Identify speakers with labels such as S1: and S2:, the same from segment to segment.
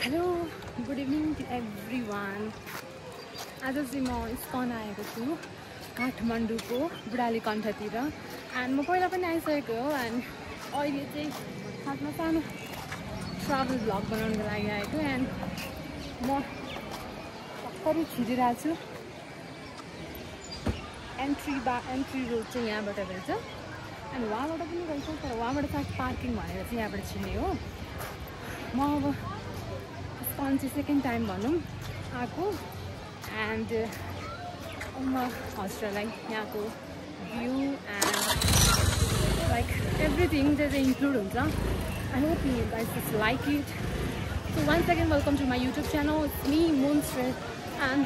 S1: Hello good evening to everyone. आज चाहिँ म इस्कन आएको छु काठमाडौँको बुढाली कण्ठतिर। एन्ड म पहिला पनि आइसकेको हो एन्ड अहिले चाहिँ खासमा सानो ट्राभल भ्लग बनाउनुको लागि आएको। एन्ड म भर्खरै छिरिरहेको छु। एन्ट्री रोड चाहिँ यहाँबाट रहेछ एन्ड वहाँबाट पनि रहेछ, तर वहाँबाट सायद पार्किङ भनेर चाहिँ यहाँबाट छिर्ने हो। म अब इस्कन चाहिँ सेकेन्ड टाइम भनौँ आएको एन्ड म हजुरहरूलाई यहाँको भ्यू एन्ड लाइक एभ्रिथिङ चाहिँ इन्क्लुड हुन्छ। I hope you guys just like it. So once again welcome to my YouTube channel. It's me Moon Shrestha and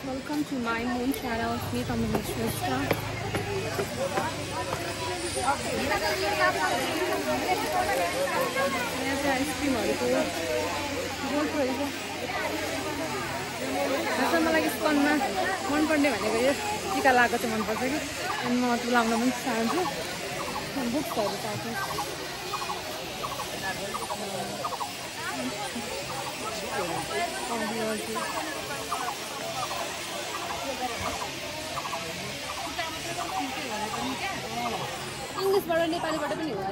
S1: welcome to my Moon channel. Me Tamil Shrestha. यहाँ चाहिँ आइसक्रिमहरूको बोट रहेछ। जस्तो मलाई इस्कनमा मनपर्ने भनेको यो टिका लगाएको चाहिँ मनपर्छ कि, अनि म त्यो लाउन पनि चाहन्छु। बुक्सहरू चाहन्छु। इङ्ग्लिसबाट नेपालीबाट पनि हो है।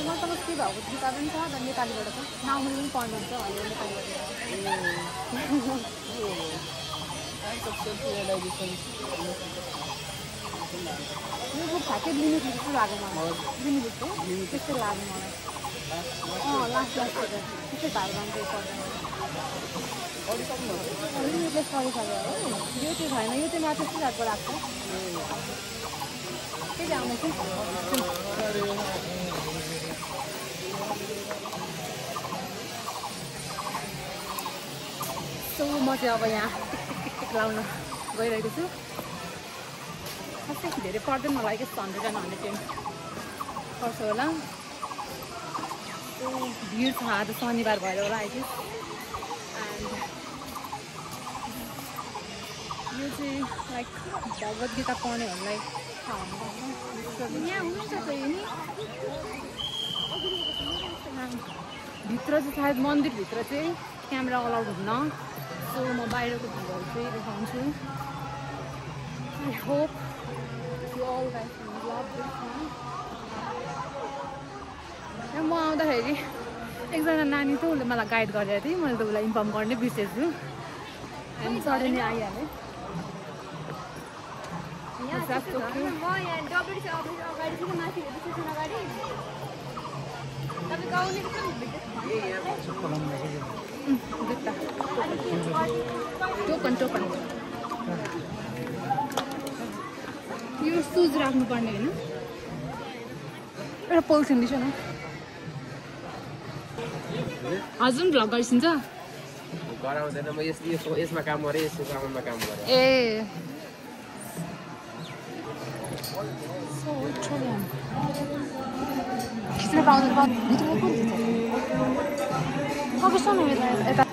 S1: मसँग के भएको टिका पनि छ र नेपालीबाट छ। नाउले पनि पढ्नुहुन्छ भनेर नेपालीबाट। यो बुक ठ्याक्कै लिमिट जस्तो लाग्यो मलाई। लिमिट जस्तो त्यस्तै लाग्यो मलाई। लास्ट त्यस्तै भाइ जान्छ लिमिटलेस पढिसक्यो हो। यो चाहिँ छैन, यो चाहिँ मात्र स्टार्टको लाग्छ। के चाहिँ आउँदैछ सो म चाहिँ अब यहाँ टिक लाउन गइरहेको छु। खासै धेरै पर्दैन मलाई, के 100 and 110 पर्छ होला। भिड छ। आज शनिबार भएर होला आई गेस। एन्ड यो चाहिँ लाइक भगवत गीता पढ्नेहरूलाई थाहा हुनुपर्छ। यहाँ हुनुहुन्छ यो नि भित्र चाहिँ सायद मन्दिरभित्र चाहिँ क्यामेरा अलाउड हुन्न। सो म बाहिरको भिडियोहरू चाहिँ देखाउँछु। I hope you all guys love this one. म आउँदाखेरि एकजना नानी थियो, उसले मलाई गाइड गरेको थिएँ। मैले त उसलाई इन्फर्म गर्नै बिर्सेछु अनि सडनली आइहालेँ। टोकन यो सुज राख्नुपर्ने होइन, एउटा पोलिथिन दिन्छ न। हजुर भ्लग गरिसिन्छ
S2: गराउँदैन। म यसमा काम गरेँ, यसको सामानमा काम गरेँ।
S1: ए खिच्न पाउँदैन भित्र कुन सकेसम्म यता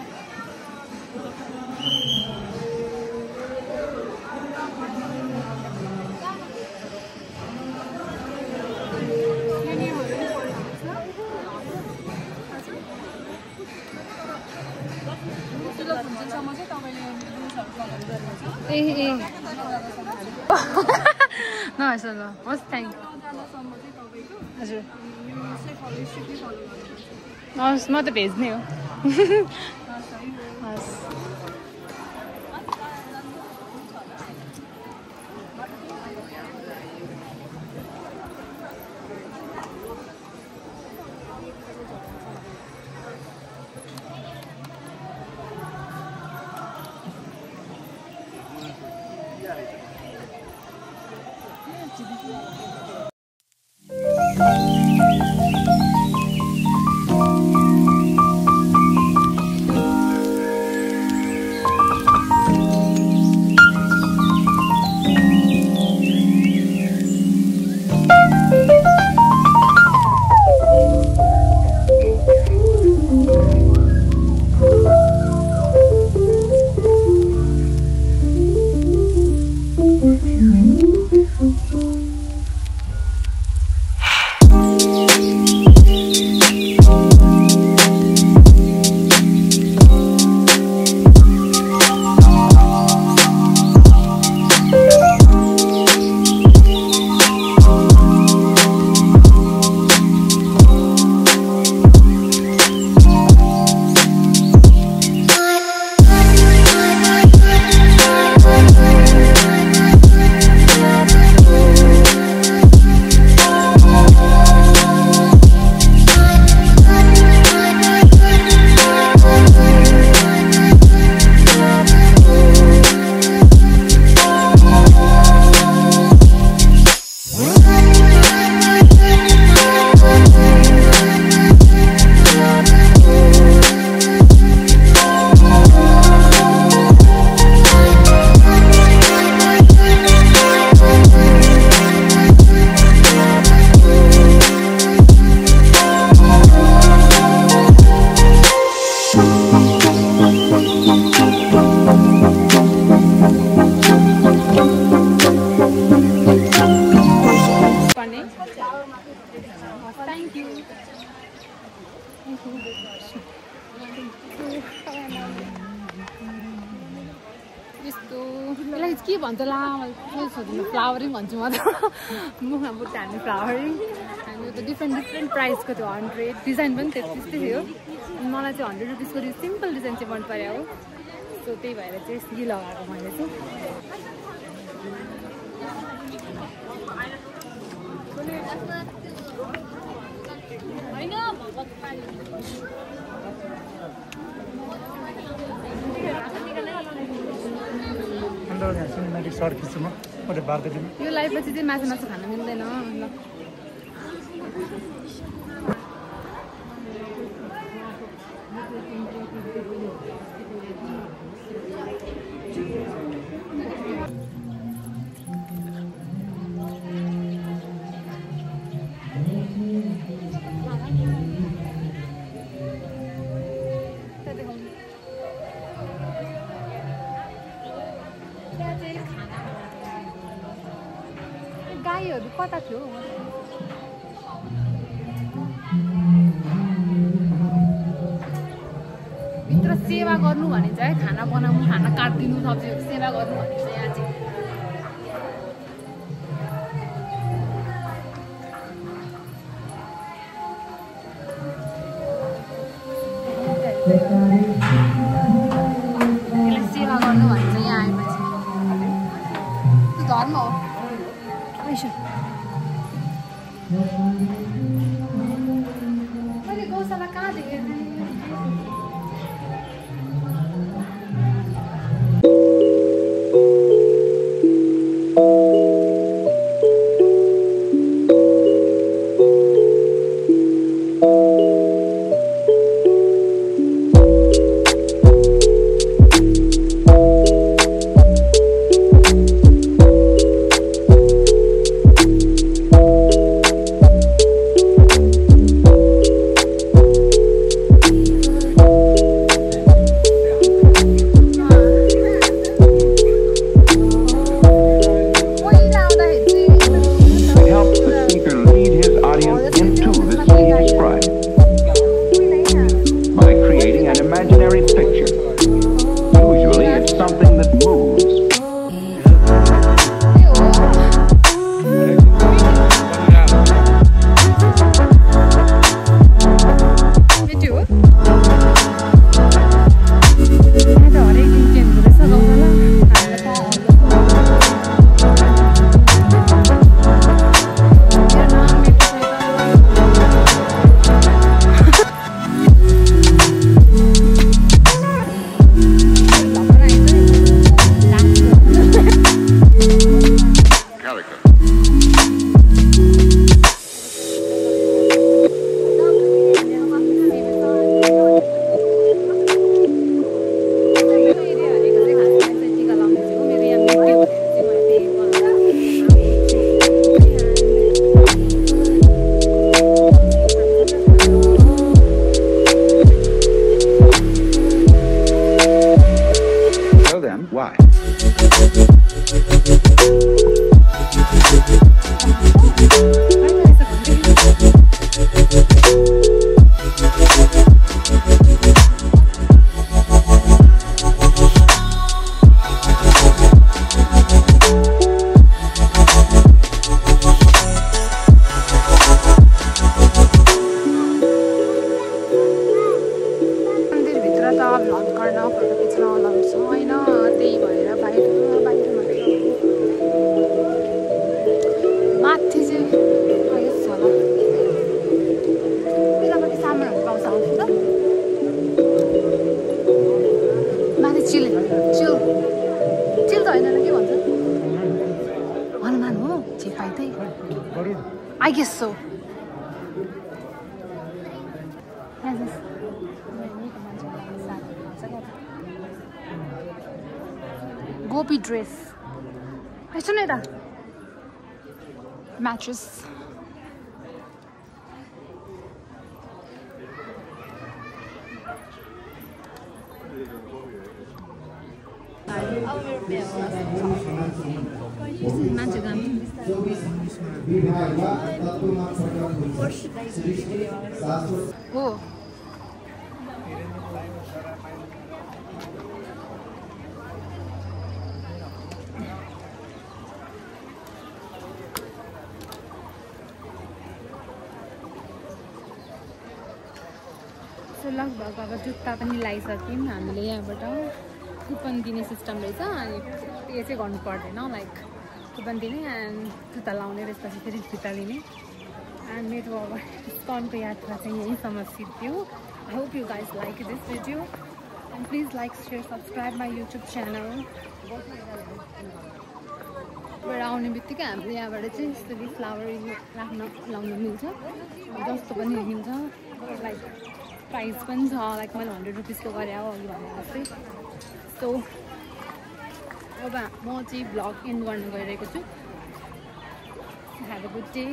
S1: ए नहस् ल हस् थ्याङ्क हजुर हस् म त भेज्ने हो। हस् है थ्याङ्क यू यस्तो यसलाई के भन्छ ला फ्लावरिङ भन्छु म त मुखमा बुट्टा हाल्ने फ्लावरिङ अनि त्यो डिफ्रेन्ट प्राइसको थियो 100 डिजाइन पनि त्यस्तै थियो मलाई चाहिँ 100 रुपिसको सिम्पल डिजाइन चाहिँ मन पर्यो हो सो त्यही भएर चाहिँ यही लगाएको मैले चाहिँ यो लाइफपछि चाहिँ मासु खान मिल्दैन ल गाईहरू कता थियो भित्र सेवा गर्नु भनिन्छ है खाना बनाउनु खाना काटिदिनु सब्जीहरू सेवा गर्नु भनिन्छ यहाँ चाहिँ यसलाई सेवा गर्नु भन्छ यहाँ आएपछि त्यो धर्म हो मैले गौशाला कहाँ देखेँ I guess so. Gopi dress. Listen to that. Matches. This is magic. हो लगभग अब जुत्ता पनि लगाइसक्यौँ हामीले यहाँबाट कुपन दिने सिस्टम रहेछ अनि त्यो चाहिँ गर्नु पर्दैन लाइक कुपन दिने एन्ड जुत्ता लाउने त्यसपछि फेरि जुत्ता लिने एन्ड मेरो अब इस्कनको यात्रा चाहिँ यहीँ समाप्त थियो I hope you guys like this video and please like share subscribe my YouTube channel आउने बित्तिकै हामीले यहाँबाट चाहिँ यसरी फ्लावर राख्न लाउनु मिल्छ जस्तो पनि मिल्छ लाइक प्राइस पनि छ लाइक मैले 100 रुपिसको गरेँ हो अघि भने जस्तै सो अब म चाहिँ भ्लग एन्ड गर्न गइरहेको छु ह्याभ अ गुड डे